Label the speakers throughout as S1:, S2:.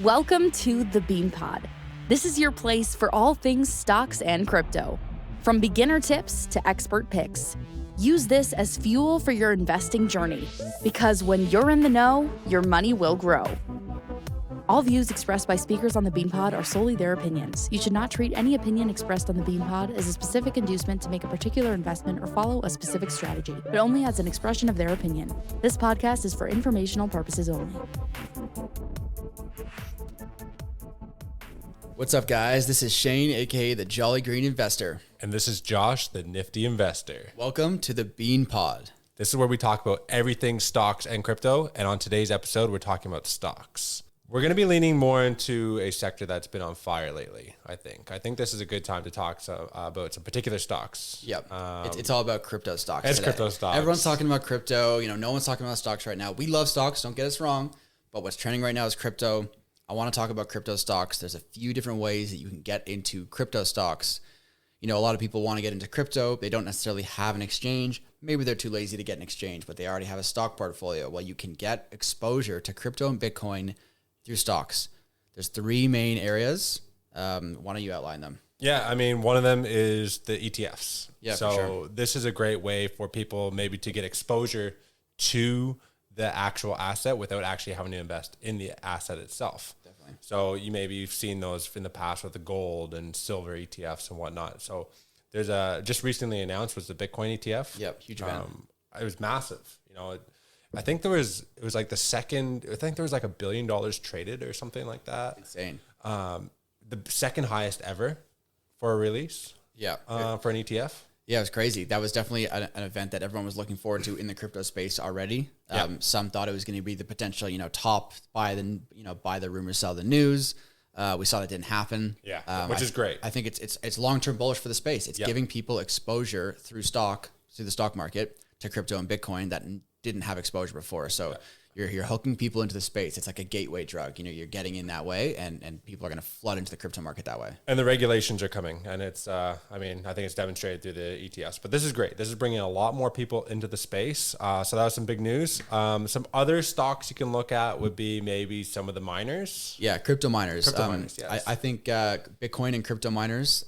S1: Welcome to the Bean Pod. This is your place for all things stocks and crypto. From beginner tips to expert picks. Use this as fuel for your investing journey, because when you're in the know, your money will grow. All views expressed by speakers on the Bean Pod are solely their opinions. You should not treat any opinion expressed on the Bean Pod as a specific inducement to make a particular investment or follow a specific strategy, but only as an expression of their opinion. This podcast is for informational purposes only.
S2: What's up, guys? This is Shane, aka the Jolly Green Investor.
S3: And this is Josh, the Nifty Investor.
S2: Welcome to the Bean Pod.
S3: This is where we talk about everything stocks and crypto. And on today's episode, we're talking about stocks. We're going to be leaning more into a sector that's been on fire lately, I think. I think this is a good time to talk about some particular stocks.
S2: Yep. It's all about crypto stocks
S3: It's
S2: today.
S3: crypto stocks.
S2: Everyone's talking about crypto. No one's talking about stocks right now. We love stocks, don't get us wrong. But what's trending right now is crypto. I want to talk about crypto stocks. There's a few different ways that you can get into crypto stocks. A lot of people want to get into crypto. They don't necessarily have an exchange. Maybe they're too lazy to get an exchange, but they already have a stock portfolio. Well, you can get exposure to crypto and Bitcoin through stocks. There's three main areas. Why don't you outline them?
S3: Yeah, I mean, one of them is the ETFs.
S2: Yeah,
S3: so
S2: for sure.
S3: This is a great way for people maybe to get exposure to the actual asset without actually having to invest in the asset itself.
S2: Definitely.
S3: So you've seen those in the past with the gold and silver ETFs and whatnot. So there's just recently announced was the Bitcoin ETF.
S2: Yep, huge event.
S3: It was massive. I think it was like the second. I think there was like $1 billion traded or something like that.
S2: Insane.
S3: The second highest ever for a release.
S2: Yeah.
S3: For an ETF.
S2: Yeah, it was crazy. That was definitely an event that everyone was looking forward to in the crypto space already. Some thought it was going to be the potential, top buy the rumors, sell the news. We saw that didn't happen.
S3: Yeah, which is great.
S2: I think it's long-term bullish for the space. It's giving people exposure through the stock market to crypto and Bitcoin that didn't have exposure before. So you're hooking people into the space. It's like a gateway drug. You're getting in that way, and people are going to flood into the crypto market that way.
S3: And the regulations are coming, and it's, I think it's demonstrated through the ETFs. But this is great. This is bringing a lot more people into the space. So that was some big news. Some other stocks you can look at would be maybe some of the miners.
S2: Yeah, crypto miners.
S3: Yes.
S2: I think Bitcoin and crypto miners,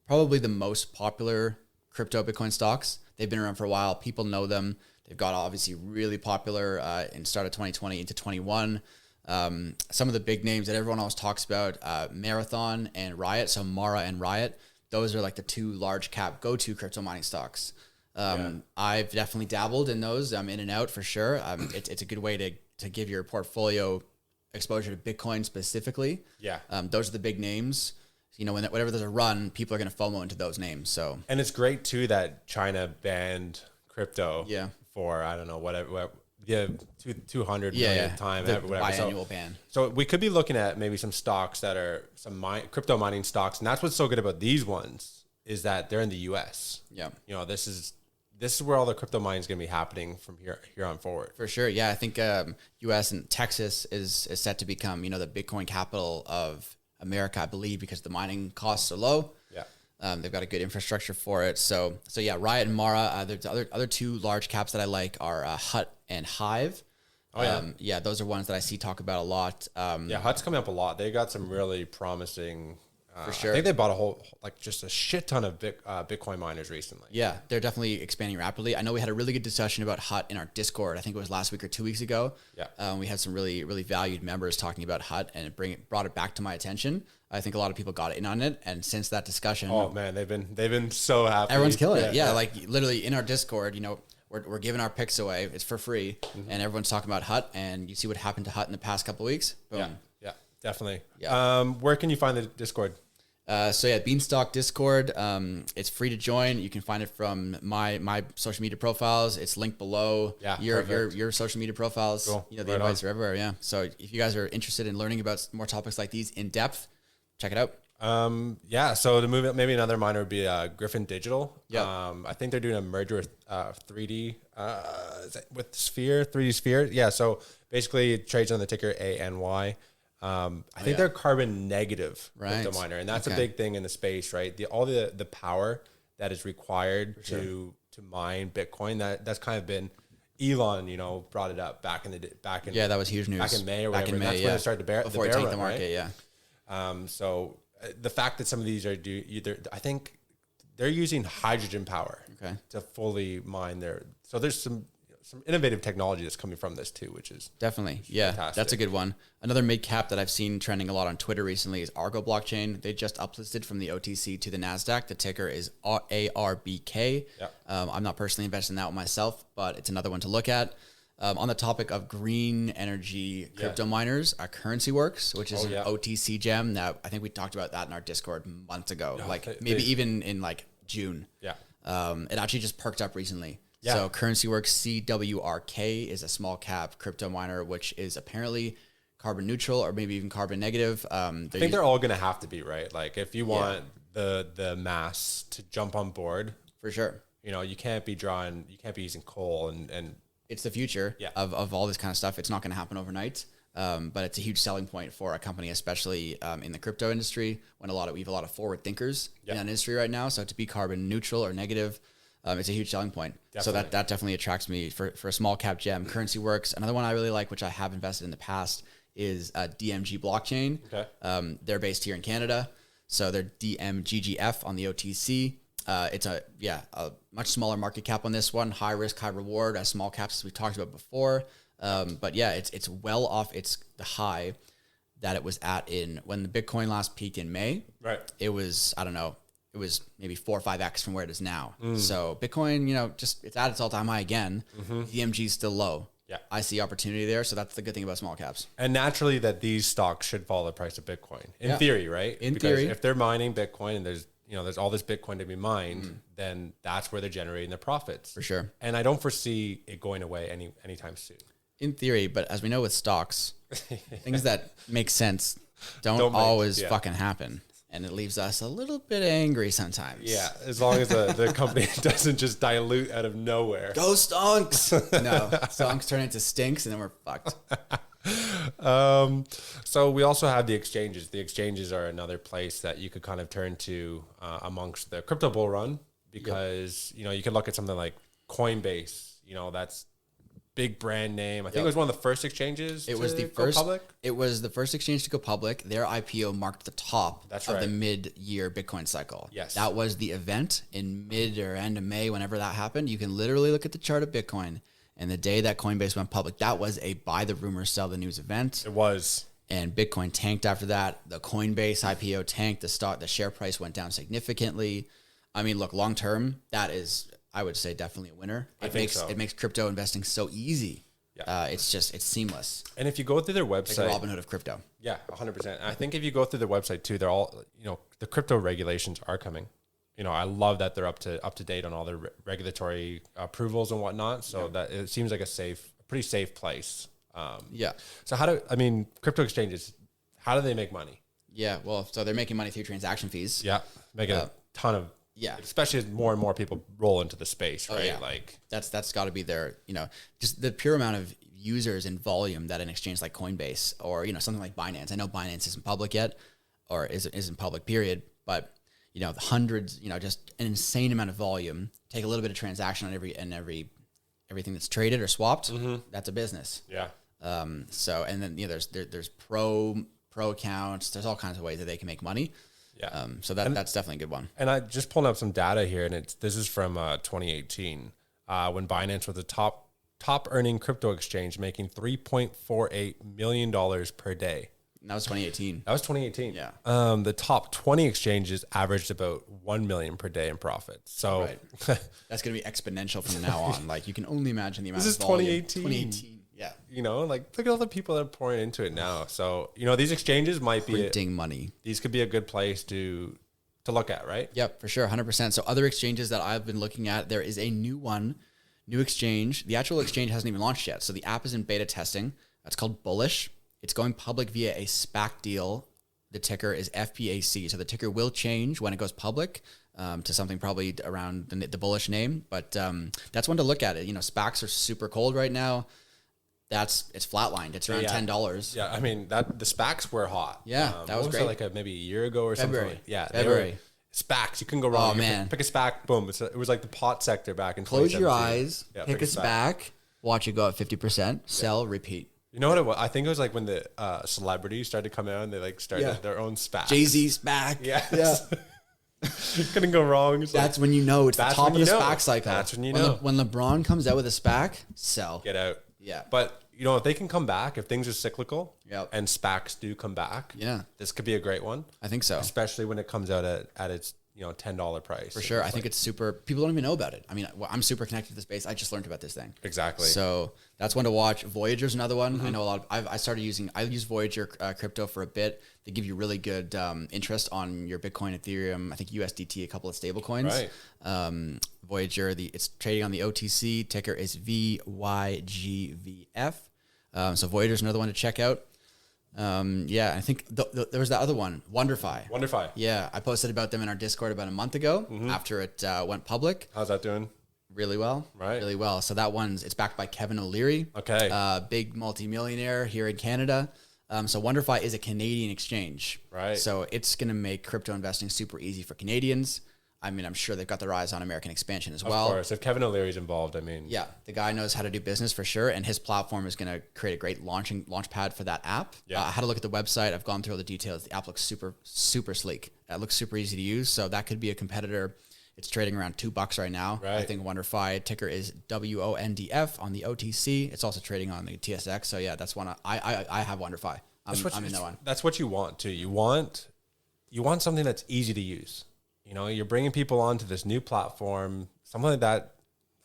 S2: probably the most popular crypto Bitcoin stocks. They've been around for a while. People know them. They've got obviously really popular in start of 2020 into 21. Some of the big names that everyone always talks about, Marathon and Riot. So Mara and Riot, those are like the two large cap go-to crypto mining stocks. I've definitely dabbled in those. I'm in and out for sure. It's a good way to give your portfolio exposure to Bitcoin specifically.
S3: Yeah.
S2: Those are the big names. Whenever there's a run, people are going to FOMO into those names. So,
S3: And it's great too that China banned crypto.
S2: Yeah.
S3: For I don't know whatever. Yeah, 200 million time.
S2: The
S3: Whatever.
S2: biannual ban.
S3: So we could be looking at maybe some stocks that are some crypto mining stocks, and that's what's so good about these ones is that they're in the U.S.
S2: Yeah.
S3: This is where all the crypto mining is going to be happening from here on forward.
S2: For sure. Yeah, I think U.S. and Texas is set to become the Bitcoin capital of America, I believe, because the mining costs are low.
S3: Yeah.
S2: They've got a good infrastructure for it. So yeah, Riot and Mara. There's other two large caps that I like are Hut and Hive.
S3: Oh yeah.
S2: Yeah, those are ones that I see talk about a lot.
S3: Hut's coming up a lot. They got some really promising.
S2: For sure.
S3: I think they bought just a shit ton of Bitcoin miners recently.
S2: Yeah, they're definitely expanding rapidly. I know we had a really good discussion about Hut in our Discord. I think it was last week or 2 weeks ago.
S3: Yeah.
S2: We had some really, really valued members talking about Hut, and it brought it back to my attention. I think a lot of people got in on it, and since that discussion,
S3: oh man, they've been so happy.
S2: Everyone's killing it. Yeah, like literally in our Discord, we're giving our picks away. It's for free, and everyone's talking about Hut. And you see what happened to Hut in the past couple of weeks. Boom.
S3: Yeah, definitely.
S2: Yeah.
S3: Where can you find the Discord?
S2: Beanstalk Discord. It's free to join. You can find it from my social media profiles. It's linked below.
S3: Yeah,
S2: your social media profiles.
S3: Cool.
S2: The invites are everywhere. Yeah. So if you guys are interested in learning about more topics like these in depth, check it out.
S3: So to move it, maybe another miner would be Griffin Digital.
S2: Yeah.
S3: I think they're doing a merger with 3D with Sphere, 3D Sphere. Yeah. So basically, it trades on the ticker ANY. I think they're carbon negative crypto miner, and that's a big thing in the space, right? All the power that is required to mine Bitcoin, that's kind of been Elon, brought it up back in
S2: that was huge news
S3: back in May or whatever.
S2: Back in May,
S3: that's when it started to bear
S2: before it tanked the market,
S3: right?
S2: yeah.
S3: So the fact that some of these are I think they're using hydrogen power to fully mine so there's some innovative technology that's coming from this too, which is
S2: definitely,
S3: fantastic.
S2: That's a good one. Another mid cap that I've seen trending a lot on Twitter recently is Argo blockchain. They just uplisted from the OTC to the NASDAQ. The ticker is ARBK.
S3: Yeah.
S2: I'm not personally invested in that one myself, but it's another one to look at. On the topic of green energy crypto miners, Currency Works, which is an OTC gem that I think we talked about that in our Discord months ago, even in like June.
S3: Yeah.
S2: It actually just perked up recently.
S3: Yeah.
S2: So Currency Works CWRK is a small cap crypto miner, which is apparently carbon neutral or maybe even carbon negative.
S3: I think they're all going to have to be, right? Like if you want the mass to jump on board,
S2: for sure,
S3: you can't be using coal and
S2: it's the future of all this kind of stuff. It's not going to happen overnight. But it's a huge selling point for a company, especially in the crypto industry, when we have a lot of forward thinkers in that industry right now. So to be carbon neutral or negative, it's a huge selling point. Definitely. So that definitely attracts me for a small cap gem. Currency Works. Another one I really like, which I have invested in the past, is DMG blockchain. Okay. They're based here in Canada. So they're DMGGF on the OTC. It's a much smaller market cap on this one. High risk, high reward, as small caps as we talked about before. But yeah, it's well off the high that it was at when the Bitcoin last peaked in May. Right. It was, I don't know, it was maybe 4 or 5x from where it is now. So Bitcoin, it's at its all-time high again. DMG is still low. Yeah. I see opportunity there. So that's the good thing about small caps.
S3: And naturally that these stocks should follow the price of Bitcoin in theory, right?
S2: In theory.
S3: If they're mining Bitcoin and there's all this Bitcoin to be mined, then that's where they're generating their profits.
S2: For sure.
S3: And I don't foresee it going away anytime soon.
S2: In theory, but as we know with stocks, things that make sense don't always fucking happen. And it leaves us a little bit angry sometimes.
S3: Yeah, as long as the company doesn't just dilute out of nowhere.
S2: Go stonks! No, stonks turn into stinks and then we're fucked.
S3: So we also have the exchanges. The exchanges are another place that you could kind of turn to amongst the crypto bull run because, you could look at something like Coinbase, that's big brand name. I think it was one of the first exchanges to go public.
S2: It was the first exchange to go public. Their IPO marked the top of the mid-year Bitcoin cycle.
S3: Yes.
S2: That was the event in mid or end of May, whenever that happened. You can literally look at the chart of Bitcoin. And the day that Coinbase went public, that was a buy the rumor, sell the news event.
S3: It was.
S2: And Bitcoin tanked after that. The Coinbase IPO tanked. The share price went down significantly. I mean, look, long term, that is, I would say, definitely a winner. It makes crypto investing so easy. Yeah. It's seamless.
S3: And if you go through their website,
S2: like the Robinhood of crypto.
S3: Yeah, 100%. I think if you go through their website too, they're all, the crypto regulations are coming. I love that they're up to date on all their regulatory approvals and whatnot. So that it seems like a pretty safe place. So crypto exchanges, how do they make money?
S2: Yeah, well, so they're making money through transaction fees.
S3: Yeah, making a ton of, especially as more and more people roll into the space, right?
S2: Yeah. Like that's got to be their, just the pure amount of users and volume that an exchange like Coinbase or, something like Binance. I know Binance isn't public yet or isn't public period, but the hundreds, just an insane amount of volume, take a little bit of transaction on everything that's traded or swapped. That's a business.
S3: Yeah.
S2: So, and then, there's pro accounts, there's all kinds of ways that they can make money. Yeah. So that's definitely a good one.
S3: And I just pulled up some data here, and this is from 2018, when Binance was the top earning crypto exchange, making $3.48 million per day.
S2: And that was 2018.
S3: That was 2018.
S2: Yeah.
S3: The top 20 exchanges averaged about 1 million per day in profits. So
S2: that's going to be exponential from now on. Like, you can only imagine the amount
S3: of
S2: volume.
S3: 2018.
S2: Yeah.
S3: Look at all the people that are pouring into it now. So, these exchanges might be
S2: printing money.
S3: These could be a good place to look at, right?
S2: Yep, for sure. 100%. So other exchanges that I've been looking at, there is a new exchange. The actual exchange hasn't even launched yet. So the app is in beta testing. That's called Bullish. It's going public via a SPAC deal. The ticker is FPAC. So the ticker will change when it goes public to something probably around the Bullish name. But that's one to look at. SPACs are super cold right now. It's flatlined. It's around $10.
S3: Yeah, I mean the SPACs were hot.
S2: Yeah, that was great.
S3: Maybe a year ago or
S2: February.
S3: something. Yeah,
S2: February.
S3: SPACs, you couldn't go wrong.
S2: Oh man,
S3: pick a SPAC, boom. It was like the pot sector back in.
S2: Close your eyes, pick a SPAC. watch it go up 50%, sell, repeat.
S3: You know what it was? I think it was like when the celebrities started to come out and they like started their own SPAC.
S2: Jay-Z's back.
S3: Yeah. Couldn't go wrong. It's
S2: that's when you know it's the top of the SPAC cycle.
S3: That's when you know.
S2: When LeBron comes out with a SPAC, sell.
S3: Get out.
S2: Yeah.
S3: But, you know, if they can come back, if things are cyclical
S2: Yep.
S3: and SPACs do come back, this could be a great one.
S2: I think so.
S3: Especially when it comes out at its, you know, $10 price.
S2: For sure. I think it's super, people don't even know about it. I mean, I'm super connected to the space. I just learned about this thing.
S3: Exactly.
S2: So that's one to watch. Voyager's another one. I know a lot of, I use Voyager crypto for a bit. They give you really good interest on your Bitcoin, Ethereum, I think USDT, a couple of stable coins.
S3: Right.
S2: Voyager, it's trading on the OTC. Ticker is VYGVF. So Voyager's another one to check out. I think there was that other one, WonderFi. Yeah, I posted about them in our Discord about a month ago after it went public.
S3: How's that doing?
S2: Really well.
S3: Right.
S2: Really well. So that it's backed by Kevin O'Leary.
S3: Okay.
S2: Big multimillionaire here in Canada. So WonderFi is a Canadian exchange.
S3: Right.
S2: So it's going to make crypto investing super easy for Canadians. I mean, I'm sure they've got their eyes on American expansion as well.
S3: Of course. If Kevin O'Leary's involved, I mean.
S2: Yeah. The guy knows how to do business for sure. And his platform is going to create a great launch pad for that app.
S3: Yeah.
S2: I had a look at the website. I've gone through all the details. The app looks super, super sleek. It looks super easy to use. So that could be a competitor. It's trading around $2 right now.
S3: Right.
S2: I think WonderFi ticker is WONDF on the OTC. It's also trading on the TSX. So yeah, that's one I have WonderFi. I'm in that one.
S3: That's what you want too. You want something that's easy to use. You know, you're bringing people onto this new platform, something like that.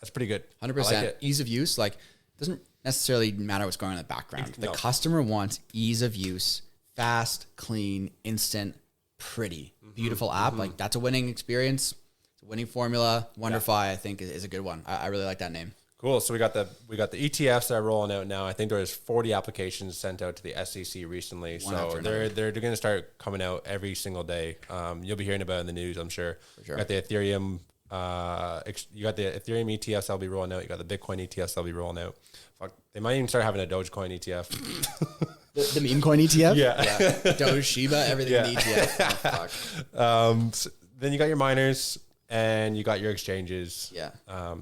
S3: That's pretty good.
S2: 100%.
S3: Like
S2: ease of use. Like, doesn't necessarily matter what's going on in the background. The customer wants ease of use, fast, clean, instant, pretty, beautiful app. Like, that's a winning experience. It's a winning formula. WonderFi, I think, is a good one. I really like that name.
S3: Cool. So we got the ETFs that are rolling out now. I think there's 40 applications sent out to the SEC recently. So they're going to start coming out every single day. You'll be hearing about it in the news, I'm sure. For sure. You got the Ethereum. You got the Ethereum ETFs that'll be rolling out. You got the Bitcoin ETFs that'll be rolling out. Fuck, they might even start having a Dogecoin ETF.
S2: the meme coin ETF.
S3: Yeah.
S2: Doge, Shiba, everything in the ETF. Oh, fuck.
S3: So then you got your miners and you got your exchanges.
S2: Yeah.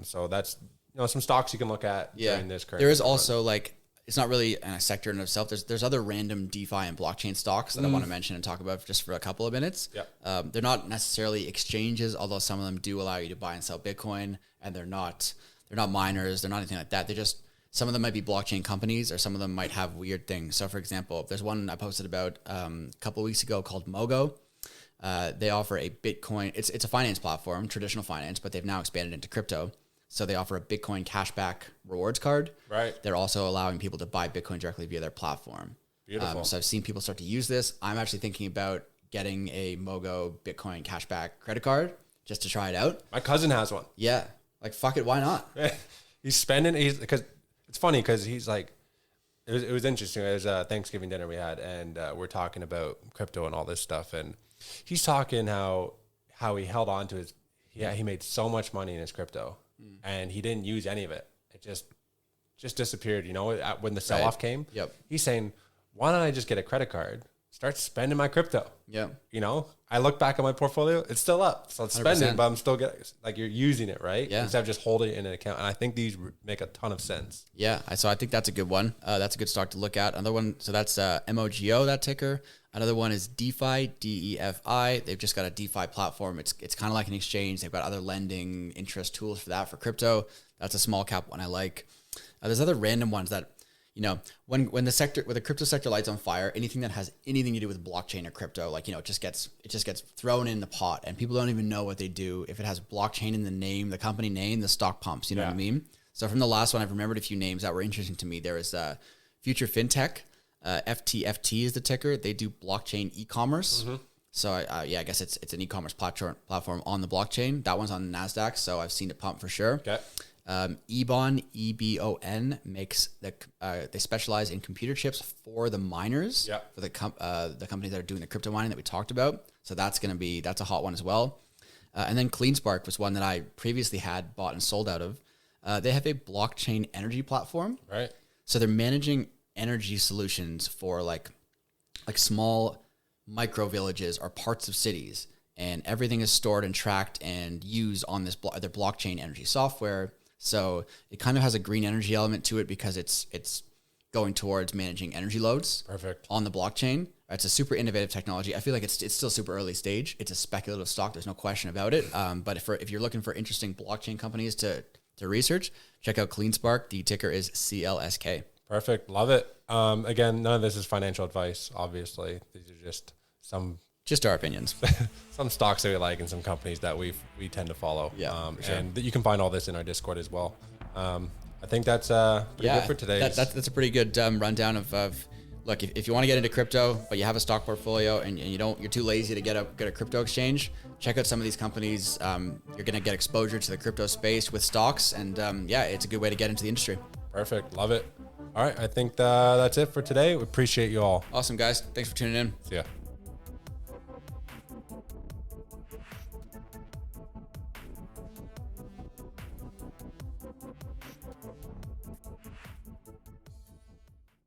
S3: So that's. You know, some stocks you can look at during this current.
S2: There is also it's not really a sector in itself. There's other random DeFi and blockchain stocks that I want to mention and talk about just for a couple of minutes.
S3: Yeah.
S2: They're not necessarily exchanges, although some of them do allow you to buy and sell Bitcoin, and they're not miners. They're not anything like that. They're just, some of them might be blockchain companies, or some of them might have weird things. So for example, there's one I posted about a couple of weeks ago called Mogo. They offer a Bitcoin. It's a finance platform, traditional finance, but they've now expanded into crypto. So they offer a Bitcoin cashback rewards card.
S3: Right.
S2: They're also allowing people to buy Bitcoin directly via their platform.
S3: Beautiful.
S2: So I've seen people start to use this. I'm actually thinking about getting a Mogo Bitcoin cashback credit card just to try it out.
S3: My cousin has one.
S2: Yeah. Like, fuck it. Why not?
S3: Because it's funny because he's like, it was interesting. It was a Thanksgiving dinner we had, and we're talking about crypto and all this stuff. And he's talking how he held on to he made so much money in his crypto. And he didn't use any of it. It just disappeared, you know, when the sell-off came.
S2: Yep.
S3: He's saying, why don't I just get a credit card, start spending my crypto?
S2: Yeah.
S3: You know, I look back at my portfolio, it's still up. So it's spending,
S2: 100%.
S3: but I'm still getting, like, you're using it, right?
S2: Yeah.
S3: Instead of just holding it in an account. And I think these make a ton of sense.
S2: Yeah. So I think that's a good one. That's a good stock to look at. Another one, so that's MOGO, that ticker. Another one is DeFi, DEFI. They've just got a DeFi platform. It's kind of like an exchange. They've got other lending interest tools for that for crypto. That's a small cap one I like. There's other random ones that, you know, when the crypto sector lights on fire, anything that has anything to do with blockchain or crypto, like, you know, it just gets thrown in the pot, and people don't even know what they do. If it has blockchain in the name, the company name, the stock pumps. You know what I mean? So from the last one, I've remembered a few names that were interesting to me. There was Future Fintech. FTFT is the ticker. They do blockchain e-commerce. So I guess it's an e-commerce platform on the blockchain. That one's on the NASDAQ, so I've seen it pump for sure.
S3: Okay.
S2: Ebon, EBON makes they specialize in computer chips for the miners, for the companies that are doing the crypto mining that we talked about. So that's a hot one as well. And then CleanSpark was one that I previously had bought and sold out of. They have a blockchain energy platform.
S3: Right.
S2: So they're managing energy solutions for like small micro villages or parts of cities, and everything is stored and tracked and used on this their blockchain energy software. So it kind of has a green energy element to it because it's going towards managing energy loads.
S3: Perfect.
S2: On the blockchain. It's a super innovative technology. I feel like it's still super early stage. It's a speculative stock. There's no question about it. But if you're looking for interesting blockchain companies to research, check out CleanSpark. The ticker is CLSK.
S3: Perfect. Love it. Again, none of this is financial advice, obviously. These are just
S2: our opinions.
S3: some stocks that we like and some companies that we tend to follow.
S2: Yeah, sure.
S3: And you can find all this in our Discord as well. I think that's pretty good for today.
S2: That's a pretty good rundown of look, if you want to get into crypto, but you have a stock portfolio and you're too lazy to get a crypto exchange, check out some of these companies. You're going to get exposure to the crypto space with stocks, and it's a good way to get into the industry.
S3: Perfect. Love it. All right. I think that's it for today. We appreciate you all.
S2: Awesome, guys. Thanks for tuning in.
S3: See ya.